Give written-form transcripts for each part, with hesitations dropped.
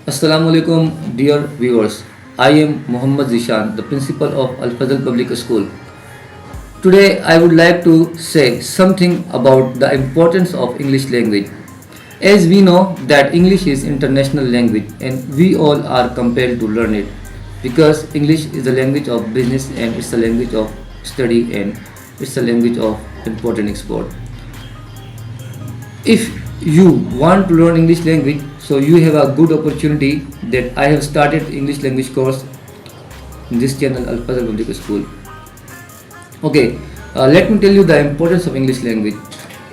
Assalamu alaikum, dear viewers. I am Muhammad Zishan, the principal of Al Fazl Public School. Today, I would like to say something about the importance of English language. As we know that English is international language and we all are compelled to learn it because English is the language of business and it's the language of study and it's the language of important export. If you want to learn English language, so you have a good opportunity that I have started English language course in this channel Al Fazl Public School. Okay, let me tell you the importance of English language.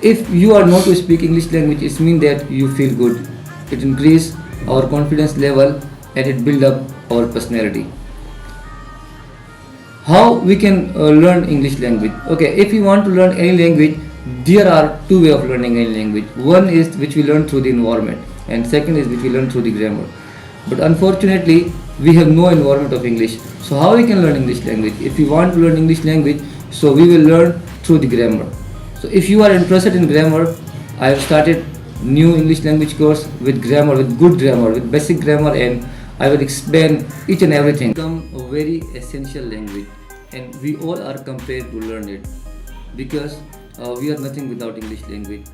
If you are not to speak English language, it means that you feel good. It increase our confidence level and it build up our personality. How we can learn English language? Okay, if you want to learn any language, there are two way of learning any language. One is which we learn through the environment, and second is which we learn through the grammar. But unfortunately, we have no environment of English. So how we can learn English language? If you want to learn English language, so we will learn through the grammar. So if you are interested in grammar, I have started new English language course with grammar, with good grammar, with basic grammar, and I will explain each and everything. Become a very essential language, and we all are compelled to learn it because we are nothing without English language.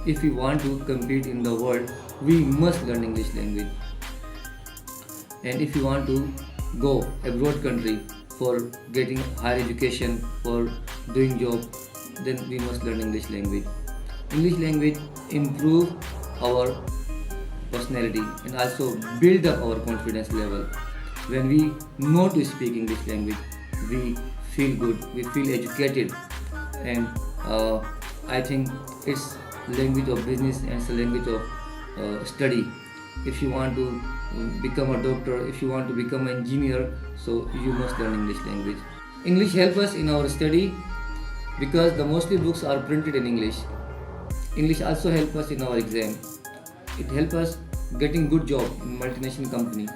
If we want to compete in the world, we must learn English language. And if you want to go abroad country for getting higher education, for doing job, then we must learn English language. English language improve our personality and also build up our confidence level. When we know to speak English language, we feel good, we feel educated, and I think it's language of business and it's a language of study. If you want to become a doctor, if you want to become an engineer, so you must learn English language. English help us in our study because the mostly books are printed in English. English also help us in our exam. It help us getting good job in multinational company.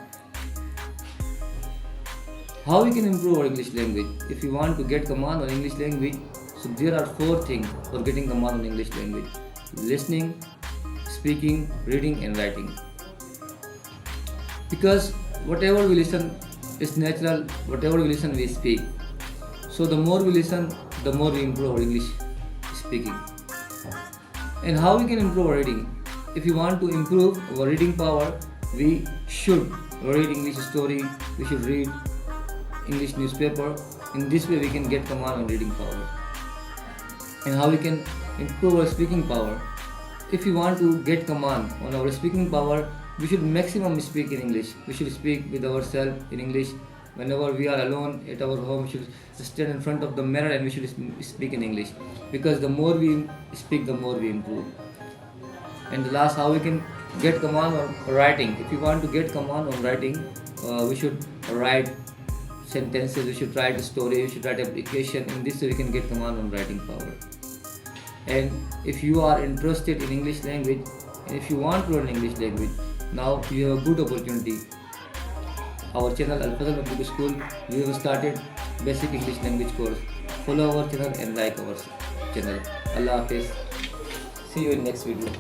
How we can improve our English language? If you want to get command on English language, so there are four things for getting command on English language: listening, speaking, reading, and writing. Because whatever we listen is natural, whatever we listen we speak. So the more we listen, the more we improve our English speaking. And how we can improve our reading? If you want to improve our reading power, we should read English story, we should read English newspaper. In this way we can get command on reading power. And how we can improve our speaking power? If you want to get command on our speaking power, we should maximum speak in English. We should speak with ourselves in English. Whenever we are alone at our home, we should stand in front of the mirror and we should speak in English. Because the more we speak, the more we improve. And the last, how we can get command on writing. If you want to get command on writing, we should write sentences, we should write a story, we should write application. In this way we can get command on writing power. And if you are interested in English language, and if you want to learn English language, now you have a good opportunity. Our channel Al Fazl Public School, we have started basic English language course. Follow our channel and like our channel. Allah Hafiz. See you in next video.